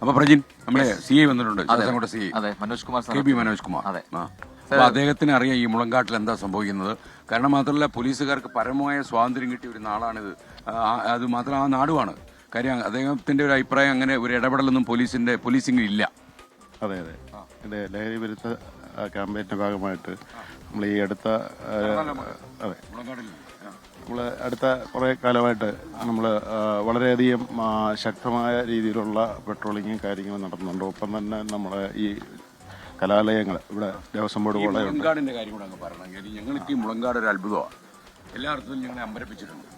അപ്പൊ പ്രജിൻ നമ്മുടെ CI വന്നിട്ടുണ്ട്, CI മനോജ് കുമാർ, KB മനോജ് കുമാർ. അപ്പൊ അദ്ദേഹത്തിന് അറിയാം ഈ മുളങ്കാട്ടിൽ എന്താ സംഭവിക്കുന്നത്. കാരണം മാത്രമല്ല, പോലീസുകാർക്ക് പരമമായ സ്വാതന്ത്ര്യം കിട്ടിയ ഒരു നാളാണിത്. അത് മാത്രം ആ നാടുമാണ്. കാര്യം അദ്ദേഹത്തിന്റെ ഒരു അഭിപ്രായം, അങ്ങനെ ഒരു ഇടപെടലൊന്നും പോലീസിംഗ് ഇല്ല. അതെ അതെ ഇത് ലഹരി വിരുദ്ധ ക്യാമ്പയിന്റെ ഭാഗമായിട്ട് നമ്മൾ ഈ അടുത്ത അടുത്ത കുറേ കാലമായിട്ട് നമ്മൾ വളരെയധികം ശക്തമായ രീതിയിലുള്ള പെട്രോളിങ്ങും കാര്യങ്ങളും നടത്തുന്നുണ്ട്. ഒപ്പം തന്നെ നമ്മുടെ ഈ കലാലയങ്ങൾ ഇവിടെ ദേവസ്വം ബോർഡ് പോലെ മുളങ്കാടിന്റെ കാര്യം കൂടെ അങ്ങ് പറയണം. ഞങ്ങൾക്ക് ഈ മുളങ്കാട് ഒരു അത്ഭുതമാണ്, എല്ലാ അർത്ഥത്തിലും ഞങ്ങളെ അമ്പരപ്പിച്ചിട്ടുണ്ട്.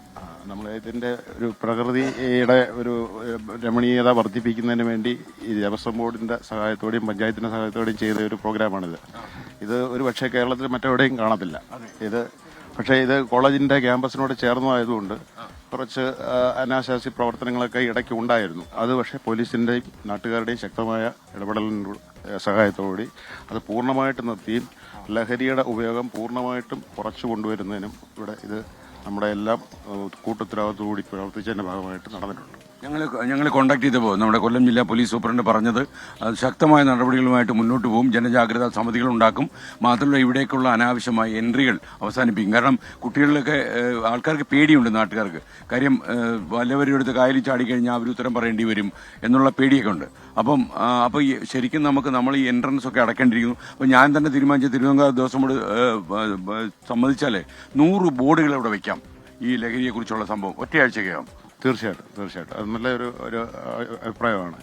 നമ്മൾ ഇതിന്റെ ഒരു പ്രകൃതിയുടെ ഒരു രമണീയത വർദ്ധിപ്പിക്കുന്നതിന് വേണ്ടി ഈ ദേവസ്വം ബോർഡിന്റെ സഹായത്തോടെയും പഞ്ചായത്തിന്റെ സഹായത്തോടെയും ചെയ്ത ഒരു പ്രോഗ്രാമാണിത്. ഇത് ഒരു പക്ഷേ കേരളത്തിൽ മറ്റെവിടെയും കാണത്തില്ല. പക്ഷേ ഇത് കോളേജിന്റെ ക്യാമ്പസിനോട് ചേർന്നതായതുകൊണ്ട് കുറച്ച് അനാശാസ്യ പ്രവർത്തനങ്ങളൊക്കെ ഇടയ്ക്ക് ഉണ്ടായിരുന്നു. അത് പക്ഷേ പോലീസിന്റെയും നാട്ടുകാരുടെയും ശക്തമായ ഇടപെടലിന്റെ സഹായത്തോടെ അത് പൂർണ്ണമായിട്ട് നിർത്തിയും ലഹരിയുടെ ഉപയോഗം പൂർണ്ണമായിട്ടും കുറച്ചു കൊണ്ടുവരുന്നതിനും ഇവിടെ ഇത് നമ്മുടെ എല്ലാം കൂട്ടുത്തരവാദിത്തോടുകൂടി പ്രവർത്തിച്ചതിന്റെ ഭാഗമായിട്ട് നടന്നിട്ടുണ്ട്. ഞങ്ങൾ കോൺടാക്ട് ചെയ്തപ്പോൾ നമ്മുടെ കൊല്ലം ജില്ലാ പോലീസ് സൂപ്രണ്ട് പറഞ്ഞത് ശക്തമായ നടപടികളുമായിട്ട് മുന്നോട്ട് പോകും, ജനജാഗ്രതാ സമിതികൾ ഉണ്ടാക്കും, മാത്രമല്ല ഇവിടേക്കുള്ള അനാവശ്യമായ എൻട്രികൾ അവസാനിപ്പിക്കും. കാരണം കുട്ടികളിലൊക്കെ ആൾക്കാർക്ക് പേടിയുണ്ട്, നാട്ടുകാർക്ക്. കാര്യം വല്ലവരും എടുത്ത് കായലിൽ ചാടിക്കഴിഞ്ഞാൽ അവർ ഉത്തരം പറയേണ്ടി വരും എന്നുള്ള പേടിയൊക്കെ ഉണ്ട്. അപ്പോൾ ശരിക്കും നമ്മൾ ഈ എൻട്രൻസ് ഒക്കെ അടക്കേണ്ടിയിരിക്കുന്നു. അപ്പോൾ ഞാൻ തന്നെ തീരുമാനിച്ച തിരുവനന്തപുരം ദിവസം സമ്മതിച്ചാലേ 100 ബോർഡുകൾ ഇവിടെ വെക്കാം ഈ ലഹരിയെക്കുറിച്ചുള്ള സംഭവം ഒറ്റയാഴ്ചയ്ക്കകം. തീർച്ചയായിട്ടും അത് നല്ല ഒരു അഭിപ്രായമാണ്.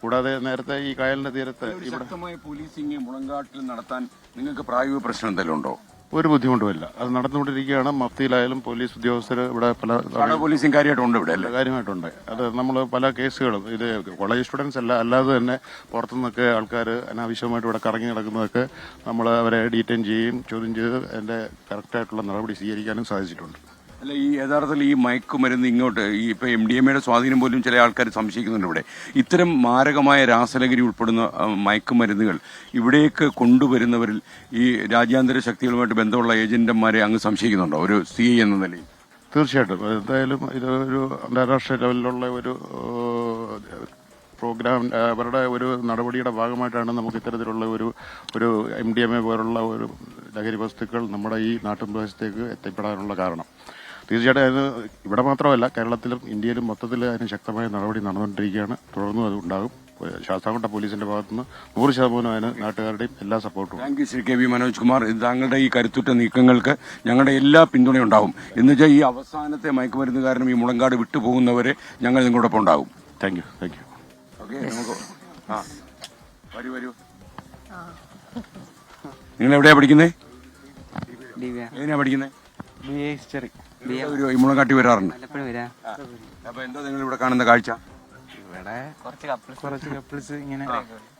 കൂടാതെ നേരത്തെ ഈ കായലിന്റെ തീരത്ത് ശക്തമായ പോലീസിംഗ് മുളങ്കാട്ടിൽ നടത്താൻ നിങ്ങൾക്ക് പ്രായോഗിക പ്രശ്നം എന്തെങ്കിലും ഉണ്ടോ? ഒരു ബുദ്ധിമുട്ടുമില്ല, അത് നടന്നുകൊണ്ടിരിക്കുകയാണ്. മഫ്തിയിലായാലും പോലീസ് ഉദ്യോഗസ്ഥർ ഇവിടെ പല പോലീസിംഗ് കാര്യമായിട്ടുണ്ട്, ഇവിടെ കാര്യമായിട്ടുണ്ട്. അത് നമ്മൾ പല കേസുകളും ഇത് കോളേജ് സ്റ്റുഡൻസ് അല്ലാതെ തന്നെ പുറത്തുനിന്നൊക്കെ ആൾക്കാർ അനാവശ്യമായിട്ട് ഇവിടെ കറങ്ങി നടക്കുന്നതൊക്കെ നമ്മൾ അവരെ ഡീറ്റെയിൻ ചെയ്യുകയും ചോദ്യം ചെയ്ത് അതിന്റെ കറക്റ്റായിട്ടുള്ള നടപടി സ്വീകരിക്കാനും സാധിച്ചിട്ടുണ്ട്. അല്ല, ഈ യഥാർത്ഥത്തിൽ ഈ മയക്കുമരുന്ന് ഇങ്ങോട്ട് ഇപ്പൊ MDMA സ്വാധീനം പോലും ചില ആൾക്കാർ സംശയിക്കുന്നുണ്ട്. ഇവിടെ ഇത്തരം മാരകമായ രാസലഹരി ഉൾപ്പെടുന്ന മയക്കുമരുന്നുകൾ ഇവിടേക്ക് കൊണ്ടുവരുന്നവരിൽ ഈ രാജ്യാന്തര ശക്തികളുമായിട്ട് ബന്ധമുള്ള ഏജന്റുമാരെ അങ്ങ് സംശയിക്കുന്നുണ്ടോ ഒരു CI എന്ന നിലയിൽ? തീർച്ചയായിട്ടും. എന്തായാലും ഇതൊരു അന്താരാഷ്ട്ര ലെവലിലുള്ള ഒരു പ്രോഗ്രാം, അവരുടെ ഒരു നടപടിയുടെ ഭാഗമായിട്ടാണ് നമുക്ക് ഇത്തരത്തിലുള്ള ഒരു MDMA പോലുള്ള ഒരു ലഹരി വസ്തുക്കൾ നമ്മുടെ ഈ നാട്ടുപ്രദേശത്തേക്ക് എത്തിപ്പെടാനുള്ള കാരണം. തീർച്ചയായിട്ടും അത് ഇവിടെ മാത്രമല്ല, കേരളത്തിലും ഇന്ത്യയിലും മൊത്തത്തിൽ അതിന് ശക്തമായ നടപടി നടന്നുകൊണ്ടിരിക്കുകയാണ്. തുടർന്നും അത് ഉണ്ടാകും. ശാസ്താംകോട്ട പോലീസിന്റെ ഭാഗത്തുനിന്ന് 100% അതിന് നാട്ടുകാരുടെയും എല്ലാ സപ്പോർട്ടും. Thank you Shri KB Manoj Kumar. താങ്കളുടെ ഈ കരുത്തുറ്റ നീക്കങ്ങൾക്ക് ഞങ്ങളുടെ എല്ലാ പിന്തുണയും ഉണ്ടാകും. എന്നുവെച്ചാൽ ഈ അവസാനത്തെ മയക്കുമരുന്ന് കാരണം ഈ മുളങ്കാട് വിട്ടുപോകുന്നവരെ ഞങ്ങൾ നിങ്ങളോടൊപ്പം ഉണ്ടാകും. Thank you. ഓക്കെ, നമുക്ക് വരൂ. നിങ്ങൾ എവിടെയാ പഠിക്കുന്നത്? എങ്ങനെയാ പഠിക്കുന്നത്? മുളങ്കാട്ടി വരാറുണ്ട്. അപ്പൊ എന്താ നിങ്ങൾ ഇവിടെ കാണുന്ന കാഴ്ച? ഇവിടെ കുറച്ച് കപ്പിൾസ് ഇങ്ങനെ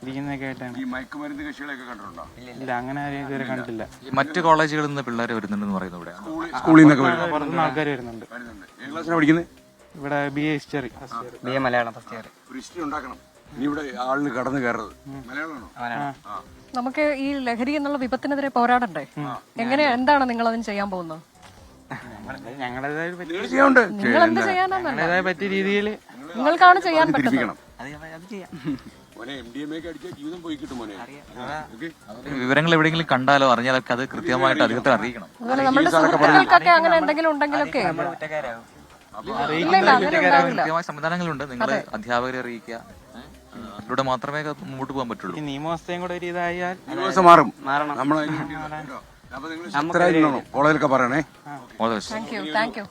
ഇരിക്കുന്നൊക്കെ ആയിട്ടാണ്. ഈ മയക്കുമരുന്ന് കക്ഷികളെയൊക്കെ കണ്ടിട്ടുണ്ടോ? ഇല്ല, അങ്ങനെ ആരെയും ഇതുവരെ കണ്ടില്ല. മറ്റ് കോളേജുകളിൽ നിന്ന് പിള്ളേർ വരുന്നുണ്ടെന്ന് പറയുന്നു. ഇവിടെ സ്കൂളിൽ നിന്നൊക്കെ പുറത്തുനിന്ന് ആൾക്കാർ വരുന്നുണ്ട്. ഏത് ക്ലാസ്സിലാണ് പഠിക്കുന്നത്? ഇവിടെ BA history, BA Malayalam first year. ഒരു ഹിസ്റ്ററി ഉണ്ടാക്കണം. ഇനി ഇവിടെ ആളിന് കടന്നു കയറുന്നത് മലയാളമാണോ? നമുക്ക് ഈ ലഹരി എന്നുള്ള വിപത്തിനെതിരെ പോരാടണ്ടേ? എന്താണ് നിങ്ങൾ അതിന് ചെയ്യാൻ പോകുന്നത്? ഞങ്ങളുടേതായ പറ്റിയ രീതിയിൽ നിങ്ങൾക്കാണ് ചെയ്യാൻ പറ്റുന്നത്. വിവരങ്ങൾ എവിടെയെങ്കിലും കണ്ടാലോ അറിഞ്ഞാലൊക്കെ അത് കൃത്യമായിട്ട് അധികത്തെ അറിയിക്കണം. നമ്മുടെ സുഹൃത്തുക്കൾക്കൊക്കെ അങ്ങനെ എന്തെങ്കിലും ഉണ്ടെങ്കിലൊക്കെ കൃത്യമായ സംവിധാനങ്ങളുണ്ട്. നിങ്ങൾ അധ്യാപകരെ അറിയിക്കുക. അതിലൂടെ മാത്രമേ മുമ്പോട്ട് പോകാൻ പറ്റുള്ളൂ. നിയമവ്യവസ്ഥയും കൂടെ ഒരു ഇതായാൽ മാറണം. കോളേജിലൊക്കെ പറയണേ. Thank you.